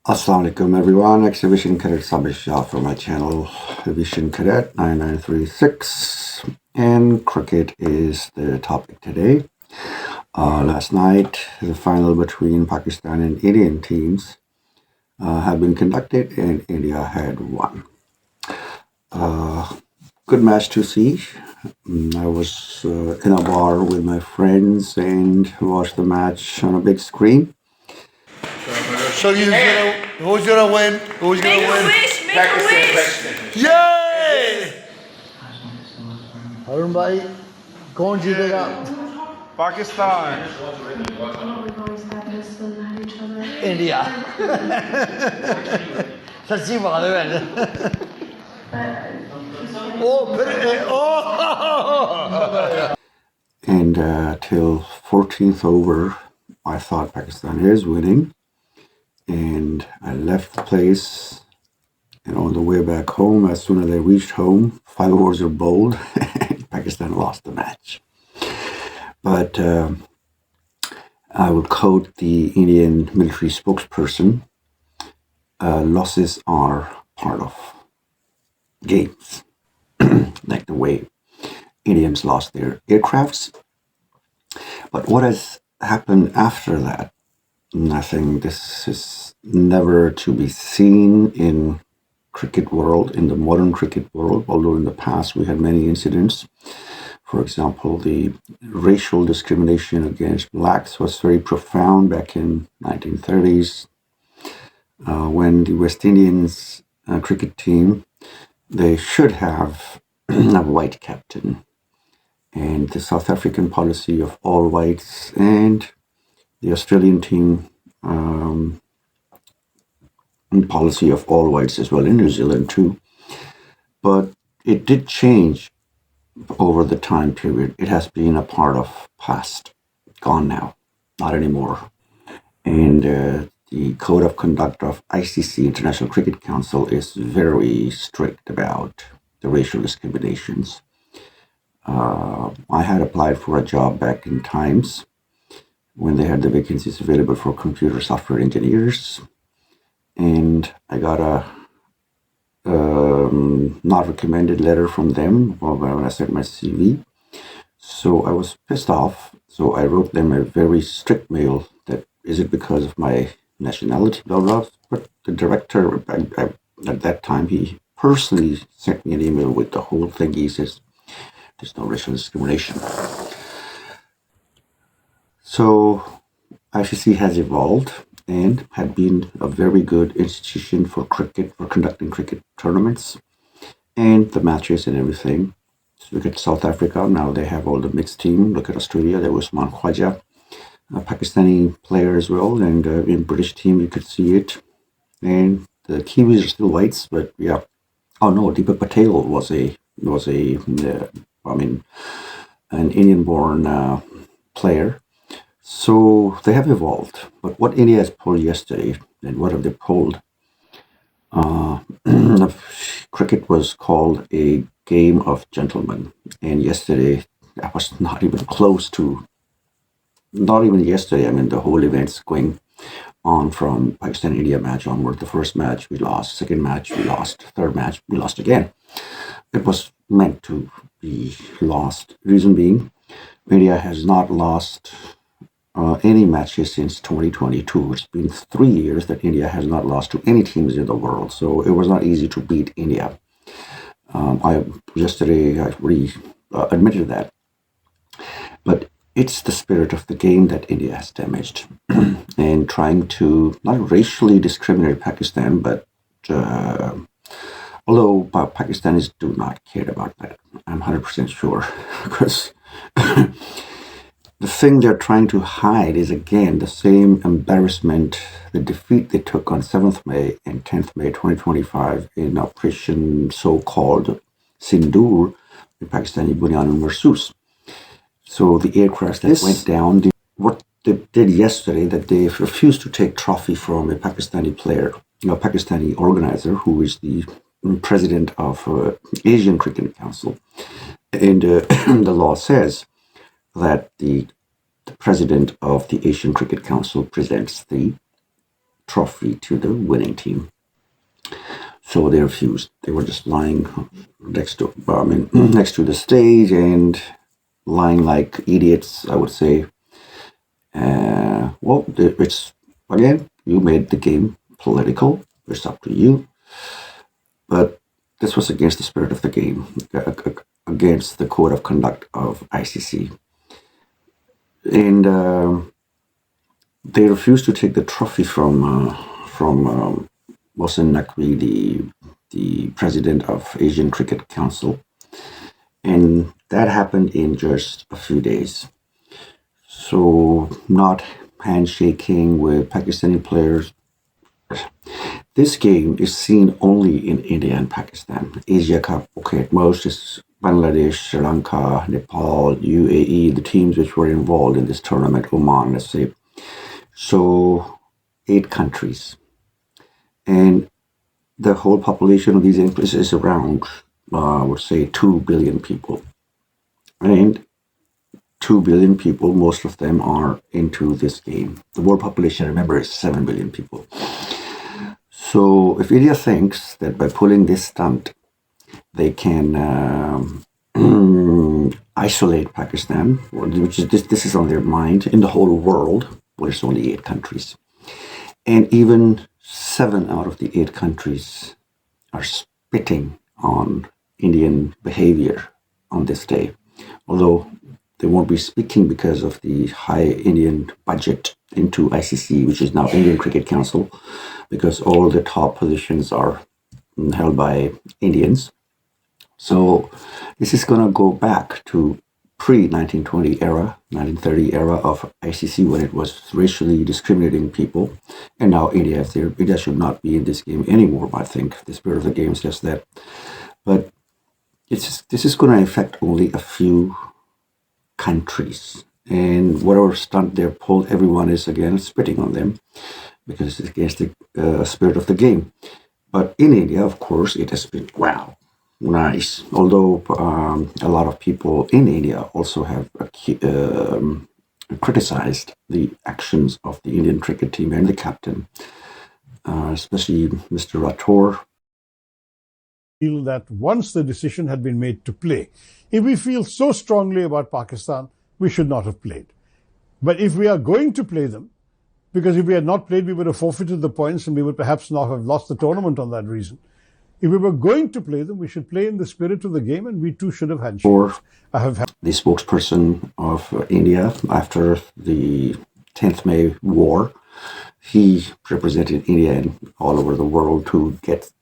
Assalamu alaikum everyone, Exhibition Cadet Sabir Shah from my channel Vision Cadet 9936, and cricket is the topic today. Last night the final between Pakistan and Indian teams have been conducted and India had won. Good match to see. I was in a bar with my friends and watched the match on a big screen. So who's gonna win? Who's gonna win? Make a wish. Yay! Arun भाई कौन जीतेगा? Pakistan. India. सच्ची बात है वैसे। And till 14th over, I thought Pakistan is winning. And I left the place, and on the way back home, as soon as I reached home, 5 overs were bowled, and Pakistan lost the match. But I will quote the Indian military spokesperson, losses are part of games, like the way Indians lost their aircrafts. But what has happened after that? Nothing. This is never to be seen in cricket world, in the modern cricket world, although in the past we had many incidents. For example, the racial discrimination against blacks was very profound back in 1930s, when the West Indians cricket team, they should have a white captain, and the South African policy of all whites, and the Australian team policy of all whites as well, in New Zealand too. But it did change over the time period. It has been a part of past, gone now, not anymore. And the code of conduct of ICC, International Cricket Council, is very strict about the racial discriminations. I had applied for a job back in times when they had the vacancies available for computer software engineers, and I got a not recommended letter from them when I sent my CV. So I was pissed off. So I wrote them a very strict mail that, is it because of my nationality, blah, blah. But the director at that time, he personally sent me an email with the whole thing. He says, there's no racial discrimination. So ICC has evolved and had been a very good institution for cricket, for conducting cricket tournaments and the matches and everything. So look at South Africa, now they have all the mixed team. Look at Australia, there was Usman Khwaja, a Pakistani player as well, and in British team you could see it. And the Kiwis are still whites, but yeah. Oh no, Deepak Patel was an Indian-born player. So they have evolved. But what India has pulled yesterday, and what have they pulled? Cricket was called a game of gentlemen. And yesterday, that was not even close to, not even yesterday. I mean, the whole event's going on from Pakistan-India match onward. The first match we lost, second match we lost, third match we lost again. It was meant to be lost. Reason being, India has not lost any matches since 2022. It's been 3 years that India has not lost to any teams in the world, so it was not easy to beat India. Yesterday I already admitted that. But it's the spirit of the game that India has damaged, and trying to not racially discriminate Pakistan, but although Pakistanis do not care about that, I'm 100% sure, because the thing they're trying to hide is, again, the same embarrassment, the defeat they took on 7th May and 10th May 2025 in Operation so-called Sindoor in Pakistani Bunyan and Marsus. So the aircraft that went down, what they did yesterday, that they refused to take trophy from a Pakistani player, a Pakistani organizer, who is the president of Asian Cricket Council. And the law says that the president of the Asian Cricket Council presents the trophy to the winning team. So they refused. They were just lying next to next to the stage and lying like idiots, I would say. Well, it's again, you made the game political. It's up to you. But this was against the spirit of the game, against the code of conduct of ICC, and they refused to take the trophy from Mohsen Naqvi, the president of Asian Cricket Council, and that happened in just a few days. So not handshaking with Pakistani players. This game is seen only in India and Pakistan. Asia Cup, okay, at most is Bangladesh, Sri Lanka, Nepal, UAE, the teams which were involved in this tournament, Oman, let's say. So 8 countries. And the whole population of these countries is around, I would say, 2 billion people. And 2 billion people, most of them are into this game. The world population, remember, is 7 billion people. So if India thinks that by pulling this stunt, they can isolate Pakistan, which is this is on their mind in the whole world, where it's only 8 countries. And even 7 out of the 8 countries are spitting on Indian behavior on this day. Although they won't be speaking because of the high Indian budget into ICC, which is now Indian Cricket Council, because all the top positions are held by Indians. So this is going to go back to pre-1920 era, 1930 era of ICC, when it was racially discriminating people. And now India is there. India should not be in this game anymore, I think. The spirit of the game says that. But this is going to affect only a few countries. And whatever stunt they're pulled, everyone is again spitting on them because it's against the spirit of the game. But in India, of course, it has been, wow, nice. Although a lot of people in India also have criticized the actions of the Indian cricket team and the captain, especially Mr. Rathore. Feel that once the decision had been made to play, if we feel so strongly about Pakistan, we should not have played. But if we are going to play them, because if we had not played, we would have forfeited the points and we would perhaps not have lost the tournament on that reason. If we were going to play them, we should play in the spirit of the game, and we too should have had Or the spokesperson of India after the 10th May war, he represented India and all over the world to get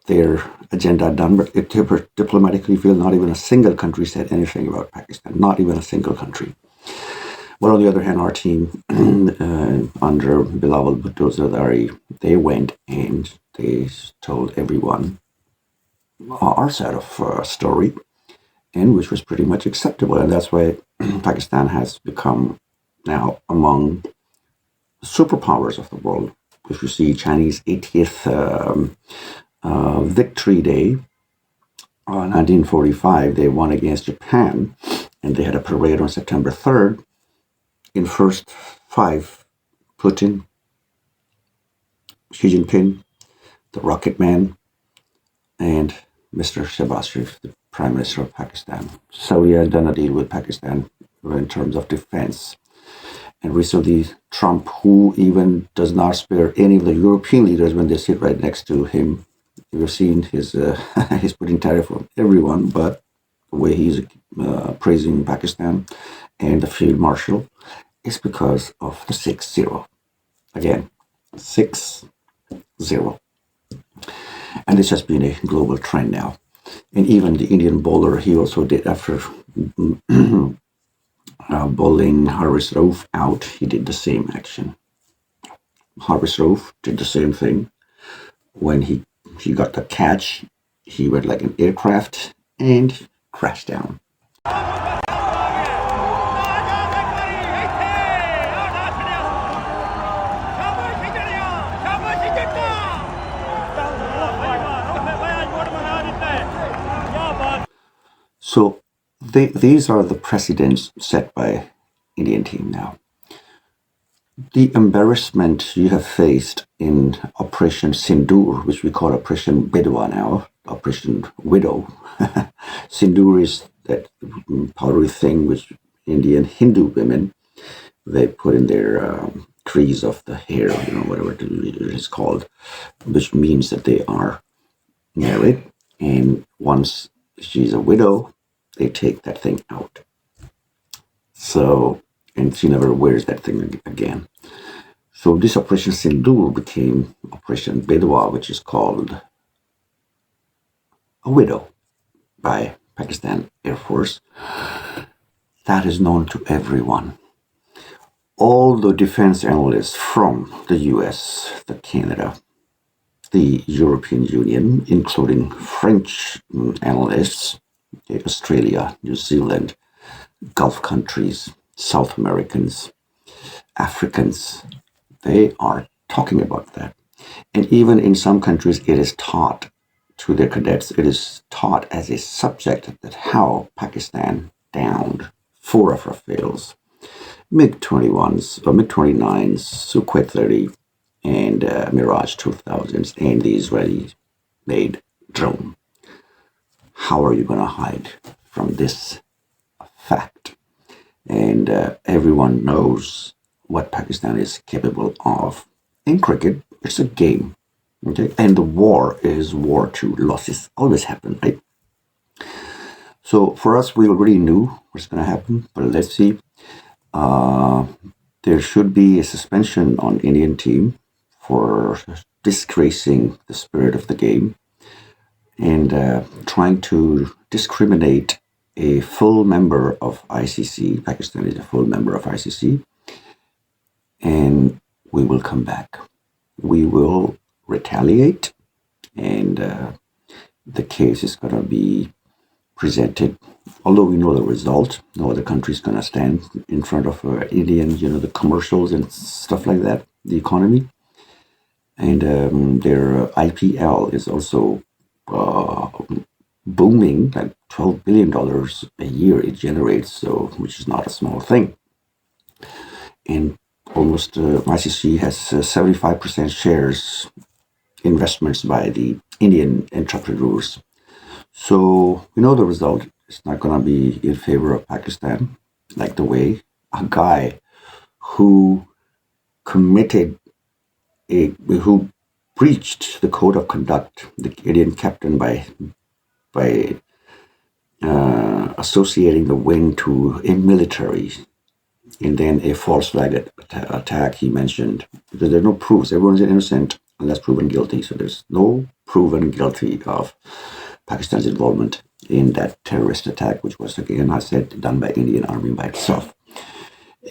their agenda done, but it diplomatically feel not even a single country said anything about Pakistan, not even a single country. But on the other hand, our team under Bilawal Bhutto Zardari, they went and they told everyone our side of story, and which was pretty much acceptable. And that's why Pakistan has become now among the superpowers of the world. If you see Chinese 80th Victory Day, 1945, they won against Japan, and they had a parade on September 3rd. In first 5, Putin, Xi Jinping, the Rocket Man, and Mr. Shehbaz Sharif, the Prime Minister of Pakistan. Saudi had done a deal with Pakistan in terms of defense. And recently, Trump, who even does not spare any of the European leaders when they sit right next to him. You've seen his he's putting tariff on everyone, but the way he's praising Pakistan and the field marshal is because of the 6-0. Again, 6-0. And this has been a global trend now. And even the Indian bowler, he also did, after bowling Harris Rauf out, he did the same action. Harris Rauf did the same thing. When he got the catch, he went like an aircraft and crashed down. So these are the precedents set by Indian team now. The embarrassment you have faced in Operation Sindoor, which we call Operation Bedwa now, Operation Widow. Sindoor is that powdery thing which Indian Hindu women, they put in their crease of the hair, whatever it is called, which means that they are married. And once she's a widow, they take that thing out. So, and she never wears that thing again. So this Operation Sindoor became Operation Bedwa, which is called a widow by Pakistan Air Force. That is known to everyone. All the defense analysts from the US, the Canada, the European Union, including French analysts, Australia, New Zealand, Gulf countries, South Americans, Africans, they are talking about that. And even in some countries, it is taught to their cadets, it is taught as a subject that how Pakistan downed 4 of Rafales, MiG-21s, or MiG-29s, Sukhoi 30, and Mirage 2000s, and the Israeli-made drone. How are you going to hide from this fact? And everyone knows what Pakistan is capable of. In cricket, it's a game, okay? And the war is war to losses. Always happen, right? So for us, we already knew what's going to happen, but let's see. There should be a suspension on Indian team for disgracing the spirit of the game and trying to discriminate a full member of ICC. Pakistan is a full member of ICC. And we will come back. We will retaliate, and the case is going to be presented. Although we know the result, no other country is going to stand in front of Indian, the commercials and stuff like that, the economy. And their IPL is also booming, like $12 billion a year it generates, so which is not a small thing. And almost ICC has 75% shares investments by the Indian entrepreneurs. So we know the result. It's not going to be in favor of Pakistan, like the way a guy who who breached the code of conduct, the Indian captain, by associating the wing to a military, and then a false flag attack he mentioned, because there's no proofs. Everyone's innocent unless proven guilty. So there's no proven guilty of Pakistan's involvement in that terrorist attack, which was, again, I said, done by Indian Army by itself.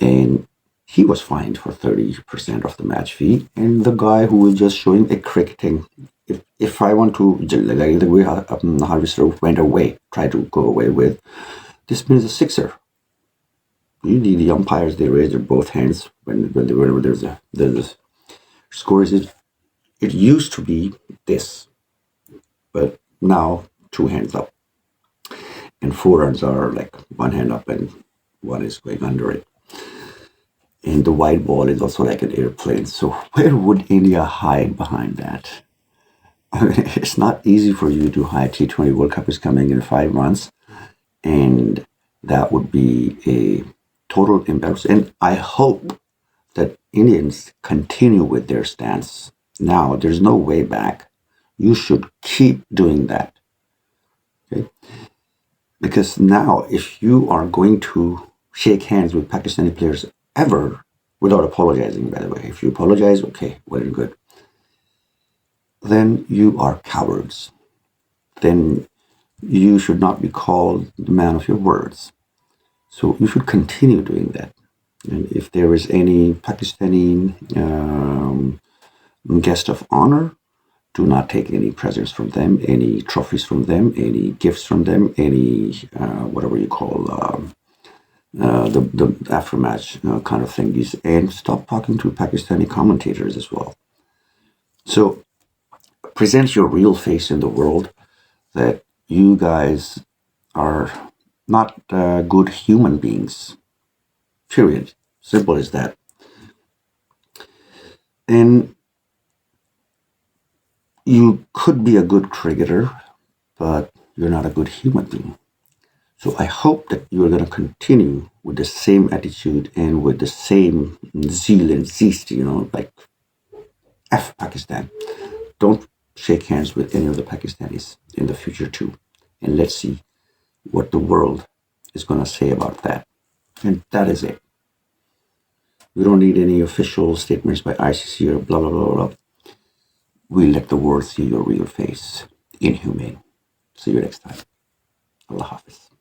And he was fined for 30% of the match fee. And the guy who was just showing a cricketing, if I want to, like the way Harvey went away, tried to go away with, this means a sixer. Usually the umpires, they raise their both hands whenever there's a score. It used to be this, but now 2 hands up. And 4 runs are like 1 hand up and 1 is going under it. And the white ball is also like an airplane. So where would India hide behind that? I mean, it's not easy for you to hide. T20 World Cup is coming in 5 months. And that would be a total embarrassment. And I hope that Indians continue with their stance. Now, there's no way back. You should keep doing that. Okay? Because now, if you are going to shake hands with Pakistani players ever, without apologizing, by the way, if you apologize, okay, well and good, then you are cowards. Then you should not be called the man of your words. So you should continue doing that. And if there is any Pakistani guest of honor, do not take any presents from them, any trophies from them, any gifts from them, any whatever you call the aftermatch kind of thingies, and stop talking to Pakistani commentators as well. So present your real face in the world, that you guys are not good human beings. Period. Simple as that. And You could be a good cricketer, but you're not a good human being. So I hope that you're going to continue with the same attitude and with the same zeal and zest, like F Pakistan. Don't shake hands with any of the Pakistanis in the future too. And let's see what the world is going to say about that. And that is it. We don't need any official statements by ICC or blah, blah, blah, blah. We let the world see your real face. Inhumane. See you next time. Allah Hafiz.